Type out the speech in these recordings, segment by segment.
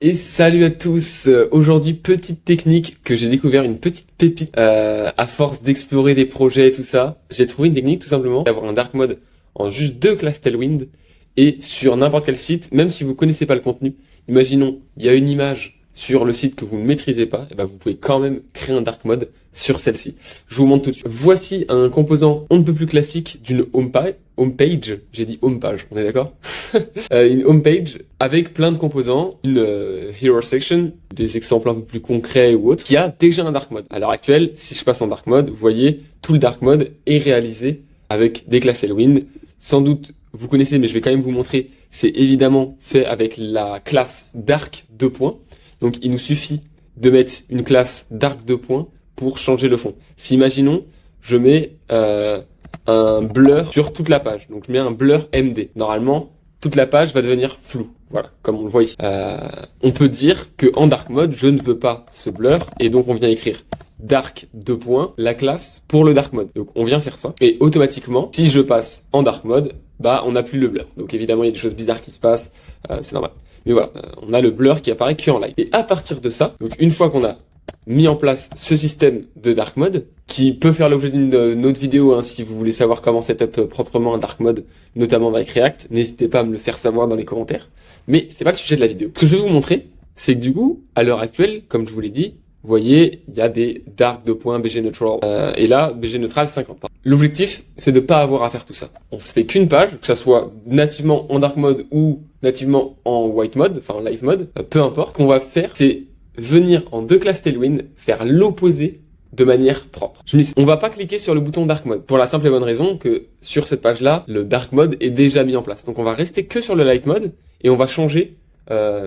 Et salut à tous. Aujourd'hui, petite technique que j'ai découvert, une petite pépite à force d'explorer des projets et tout ça. J'ai trouvé une technique tout simplement d'avoir un dark mode en juste deux classes Tailwind et sur n'importe quel site, même si vous connaissez pas le contenu. Imaginons, il y a une image sur le site que vous ne maîtrisez pas, et ben vous pouvez quand même créer un dark mode sur celle-ci. Je vous montre tout de suite. Voici un composant on ne peut plus classique d'une homepage. J'ai dit homepage, on est d'accord? Une homepage avec plein de composants, une hero section, des exemples un peu plus concrets ou autres, qui a déjà un dark mode. À l'heure actuelle, si je passe en dark mode, vous voyez, tout le dark mode est réalisé avec des classes Tailwind. Sans doute, vous connaissez, mais je vais quand même vous montrer. C'est évidemment fait avec la classe dark 2 points. Donc, il nous suffit de mettre une classe dark 2 points pour changer le fond. Si, imaginons, je mets un blur sur toute la page. Donc, je mets un blur MD. Normalement, toute la page va devenir floue. Voilà, comme on le voit ici. On peut dire que en dark mode, je ne veux pas ce blur. Et donc, on vient écrire dark 2 points, la classe pour le dark mode. Donc, on vient faire ça. Et automatiquement, si je passe en dark mode, bah, on n'a plus le blur. Donc, évidemment, il y a des choses bizarres qui se passent. C'est normal. Mais voilà, on a le blur qui apparaît que en live. Et à partir de ça, donc une fois qu'on a mis en place ce système de dark mode, qui peut faire l'objet d'une autre vidéo, hein, si vous voulez savoir comment setup proprement un dark mode, notamment avec React, n'hésitez pas à me le faire savoir dans les commentaires. Mais c'est pas le sujet de la vidéo. Ce que je vais vous montrer, c'est que du coup, à l'heure actuelle, comme je vous l'ai dit, vous voyez, il y a des dark 2 points, BG neutral, et là, BG neutral 50. L'objectif, c'est de pas avoir à faire tout ça. On se fait qu'une page, que ça soit nativement en dark mode ou nativement en white mode, enfin en light mode, peu importe. Ce qu'on va faire, c'est venir en deux classes Tailwind, faire l'opposé de manière propre. On va pas cliquer sur le bouton dark mode, pour la simple et bonne raison que sur cette page-là, le dark mode est déjà mis en place. Donc on va rester que sur le light mode, et on va changer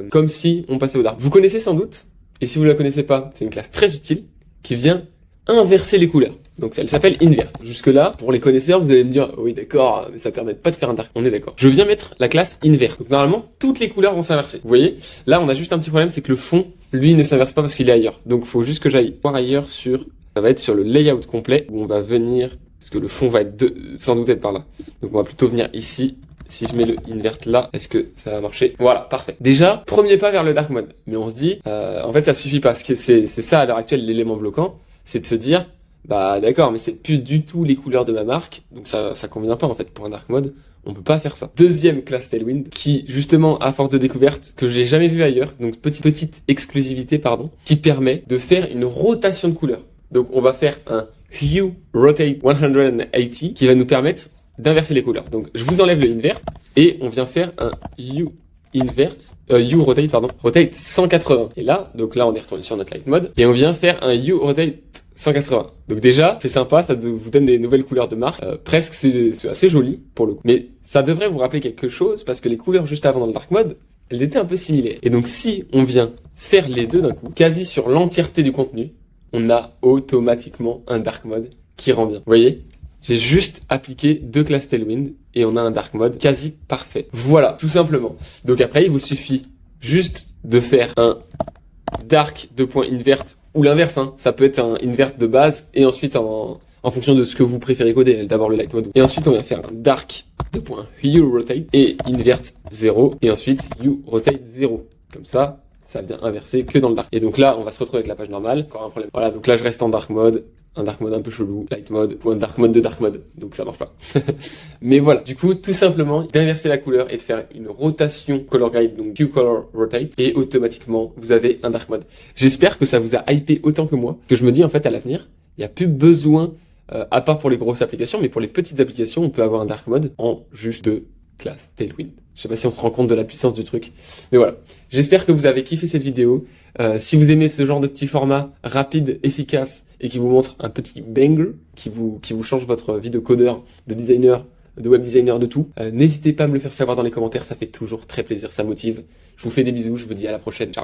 comme si on passait au dark. Vous connaissez sans doute, et si vous la connaissez pas, c'est une classe très utile qui vient inverser les couleurs. Donc elle s'appelle invert. Jusque là, pour les connaisseurs, vous allez me dire oui d'accord, mais ça permet pas de faire un dark. On est d'accord. Je viens mettre la classe invert. Donc normalement, toutes les couleurs vont s'inverser. Vous voyez? Là, on a juste un petit problème, c'est que le fond, lui, ne s'inverse pas parce qu'il est ailleurs. Donc il faut juste que j'aille voir ailleurs sur. Ça va être sur le layout complet où on va venir, parce que le fond va être sans doute être par là. Donc on va plutôt venir ici. Si je mets le invert là, est-ce que ça va marcher? Voilà, parfait. Déjà, premier pas vers le dark mode. Mais on se dit, en fait, ça suffit pas. C'est ça à l'heure actuelle l'élément bloquant, c'est de se dire, bah d'accord, mais c'est plus du tout les couleurs de ma marque, donc ça convient pas en fait pour un dark mode. On peut pas faire ça. Deuxième classe Tailwind, qui justement, à force de découverte, que j'ai jamais vu ailleurs, donc petite exclusivité, pardon, qui permet de faire une rotation de couleurs. Donc on va faire un Hue Rotate 180 qui va nous permettre d'inverser les couleurs. Donc je vous enlève le invert et on vient faire un Hue rotate 180. Et là, donc là on est retourné sur notre light mode et on vient faire un Hue rotate 180. Donc déjà, c'est sympa, ça vous donne des nouvelles couleurs de marque. Presque c'est assez joli pour le coup. Mais ça devrait vous rappeler quelque chose parce que les couleurs juste avant dans le dark mode, elles étaient un peu similaires. Et donc si on vient faire les deux d'un coup, quasi sur l'entièreté du contenu, on a automatiquement un dark mode qui rend bien. Vous voyez? J'ai juste appliqué deux classes Tailwind et on a un dark mode quasi parfait. Voilà, tout simplement. Donc après, il vous suffit juste de faire un dark 2 points invert ou l'inverse, hein. Ça peut être un invert de base et ensuite en fonction de ce que vous préférez coder. D'abord le light mode. Et ensuite, on va faire un dark 2 points hue rotate et invert 0 et ensuite hue rotate 0. Comme ça vient inverser que dans le dark. Et donc là, on va se retrouver avec la page normale. Encore un problème. Voilà, donc là, je reste en dark mode. Un dark mode un peu chelou, light mode, ou un dark mode de dark mode. Donc ça marche pas. Mais voilà. Du coup, tout simplement, d'inverser la couleur et de faire une rotation color guide, donc hue color rotate. Et automatiquement, vous avez un dark mode. J'espère que ça vous a hypé autant que moi. Que je me dis, en fait, à l'avenir, il n'y a plus besoin, à part pour les grosses applications, mais pour les petites applications, on peut avoir un dark mode en juste deux classes Tailwind. Je sais pas si on se rend compte de la puissance du truc. Mais voilà. J'espère que vous avez kiffé cette vidéo. Si vous aimez ce genre de petit format rapide, efficace et qui vous montre un petit banger, qui vous change votre vie de codeur, de designer, de web designer, de tout, n'hésitez pas à me le faire savoir dans les commentaires. Ça fait toujours très plaisir, ça motive. Je vous fais des bisous, je vous dis à la prochaine. Ciao.